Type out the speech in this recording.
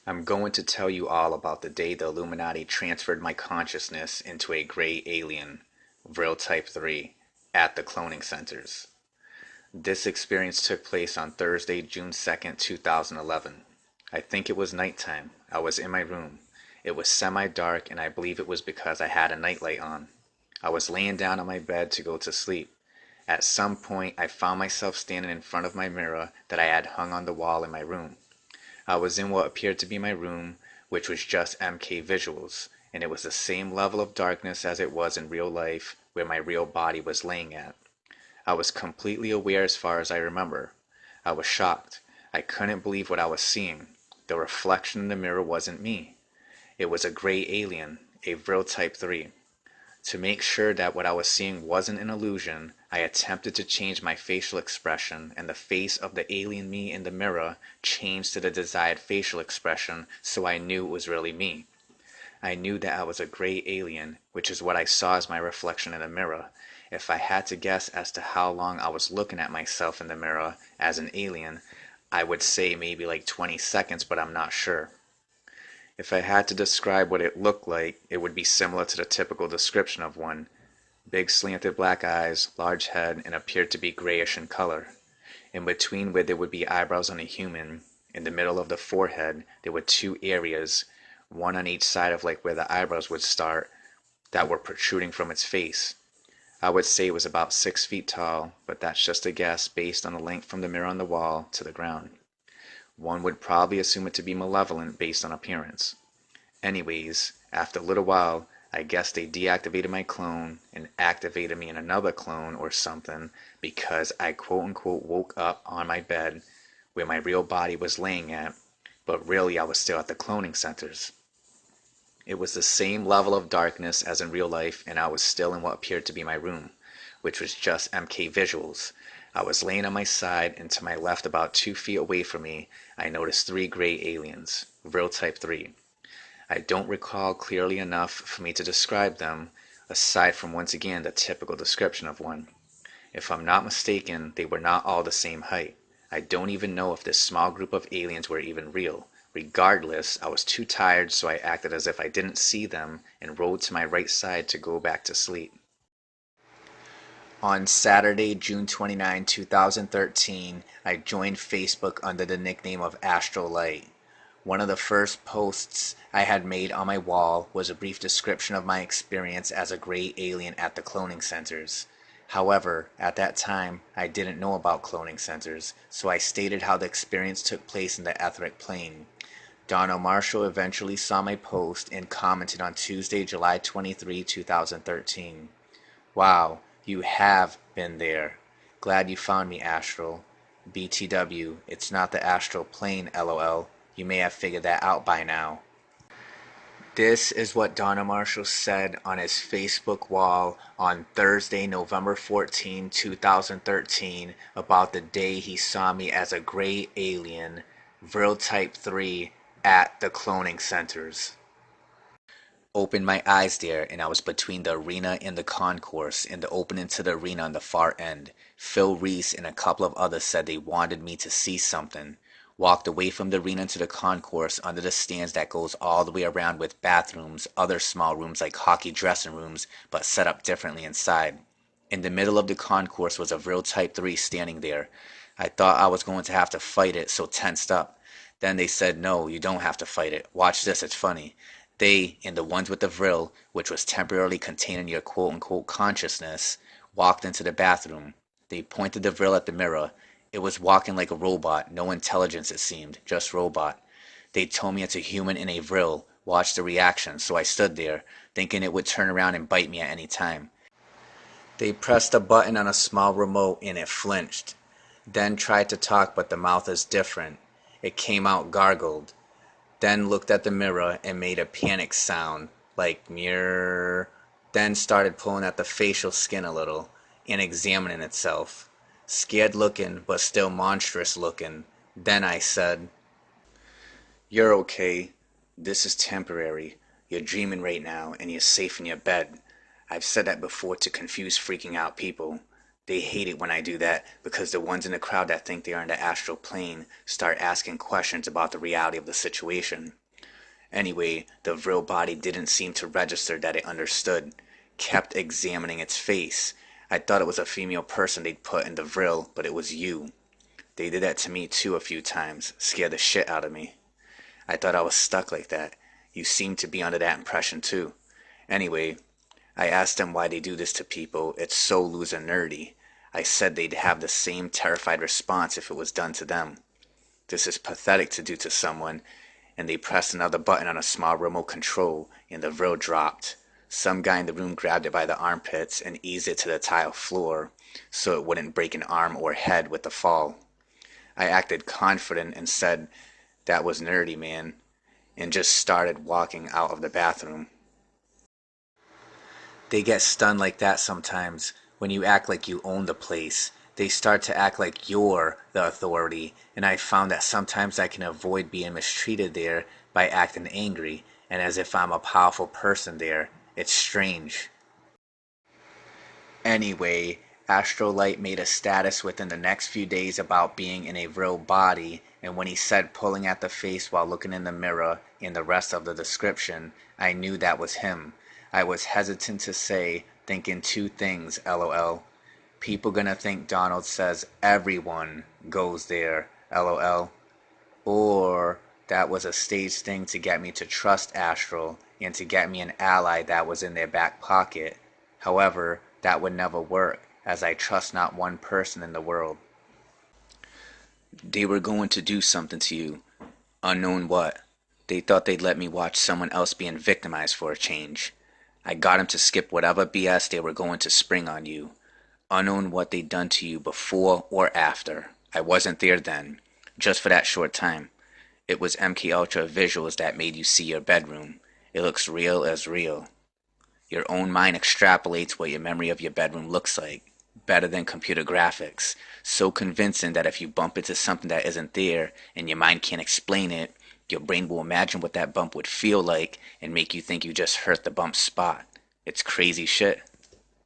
I'm going to tell you all about the day the Illuminati transferred my consciousness into a gray alien, Vril Type 3, at the cloning centers. This experience took place on Thursday, June 2nd, 2011. I think it was nighttime. I was in my room. It was semi-dark, and I believe it was because I had a nightlight on. I was laying down on my bed to go to sleep. At some point, I found myself standing in front of my mirror that I had hung on the wall in my room. I was in what appeared to be my room, which was just MK Visuals, and it was the same level of darkness as it was in real life where my real body was laying at. I was completely aware as far as I remember. I was shocked. I couldn't believe what I was seeing. The reflection in the mirror wasn't me. It was a gray alien, a Vril Type 3. To make sure that what I was seeing wasn't an illusion, I attempted to change my facial expression, and the face of the alien me in the mirror changed to the desired facial expression, so I knew it was really me. I knew that I was a gray alien, which is what I saw as my reflection in the mirror. If I had to guess as to how long I was looking at myself in the mirror as an alien, I would say maybe like 20 seconds, but I'm not sure. If I had to describe what it looked like, it would be similar to the typical description of one. Big slanted black eyes, large head, and appeared to be grayish in color. In between where there would be eyebrows on a human, in the middle of the forehead, there were two areas, one on each side of like where the eyebrows would start, that were protruding from its face. I would say it was about 6 feet tall, but that's just a guess based on the length from the mirror on the wall to the ground. One would probably assume it to be malevolent based on appearance. Anyways, after a little while, I guess they deactivated my clone and activated me in another clone or something because I quote unquote woke up on my bed where my real body was laying at, but really I was still at the cloning centers. It was the same level of darkness as in real life, and I was still in what appeared to be my room, which was just MK Visuals. I was laying on my side, and to my left, about 2 feet away from me, I noticed three gray aliens, Vril Type 3. I don't recall clearly enough for me to describe them, aside from once again the typical description of one. If I'm not mistaken, they were not all the same height. I don't even know if this small group of aliens were even real. Regardless, I was too tired, so I acted as if I didn't see them and rolled to my right side to go back to sleep. On Saturday, June 29, 2013, I joined Facebook under the nickname of Astrolight. One of the first posts I had made on my wall was a brief description of my experience as a gray alien at the cloning centers. However, at that time, I didn't know about cloning centers, so I stated how the experience took place in the etheric plane. Donna Marshall eventually saw my post and commented on Tuesday, July 23, 2013. Wow, you have been there. Glad you found me, Astral. BTW, it's not the astral plane, lol. You may have figured that out by now. This is what Donna Marshall said on his Facebook wall on Thursday, November 14, 2013, about the day he saw me as a gray alien, Vril Type 3, at the cloning centers. Opened my eyes there, and I was between the arena and the concourse, and the opening to the arena on the far end. Phil Reese and a couple of others said they wanted me to see something. Walked away from the arena to the concourse under the stands that goes all the way around with bathrooms, other small rooms like hockey dressing rooms, but set up differently inside. In the middle of the concourse was a Vril Type 3 standing there. I thought I was going to have to fight it, so tensed up. Then they said, no, you don't have to fight it. Watch this, it's funny. They, and the ones with the Vril, which was temporarily containing your quote-unquote consciousness, walked into the bathroom. They pointed the Vril at the mirror. It was walking like a robot, no intelligence it seemed, just robot. They told me it's a human in a Vril. Watch the reaction, so I stood there, thinking it would turn around and bite me at any time. They pressed a button on a small remote and it flinched. Then tried to talk, but the mouth is different. It came out gargled. Then looked at the mirror and made a panic sound, like mirror. Then started pulling at the facial skin a little, and examining itself. Scared looking, but still monstrous looking. Then I said, "You're okay. This is temporary. You're dreaming right now, and you're safe in your bed. I've said that before to confuse freaking out people. They hate it when I do that because the ones in the crowd that think they are in the astral plane start asking questions about the reality of the situation. Anyway, the vril body didn't seem to register that it understood, kept examining its face. I thought it was a female person they'd put in the vril, but it was you. They did that to me too a few times, scared the shit out of me. I thought I was stuck like that. You seem to be under that impression too. Anyway, I asked them why they do this to people. It's so loser nerdy. I said they'd have the same terrified response if it was done to them. This is pathetic to do to someone, and they pressed another button on a small remote control, and the vril dropped. Some guy in the room grabbed it by the armpits and eased it to the tile floor so it wouldn't break an arm or head with the fall. I acted confident and said that was nerdy, man, and just started walking out of the bathroom. They get stunned like that sometimes when you act like you own the place. They start to act like you're the authority, and I found that sometimes I can avoid being mistreated there by acting angry and as if I'm a powerful person there. It's strange. Anyway, Astrolight made a status within the next few days about being in a real body, and when he said pulling at the face while looking in the mirror in the rest of the description, I knew that was him. I was hesitant to say, thinking two things, lol. People gonna think Donald says everyone goes there, lol. Or that was a staged thing to get me to trust Astral and to get me an ally that was in their back pocket. However, that would never work, as I trust not one person in the world. They were going to do something to you. Unknown what. They thought they'd let me watch someone else being victimized for a change. I got 'em to skip whatever BS they were going to spring on you. Unknown what they'd done to you before or after. I wasn't there then, just for that short time. It was MK Ultra visuals that made you see your bedroom. It looks real as real. Your own mind extrapolates what your memory of your bedroom looks like, better than computer graphics. So convincing that if you bump into something that isn't there and your mind can't explain it, your brain will imagine what that bump would feel like and make you think you just hurt the bump spot. It's crazy shit.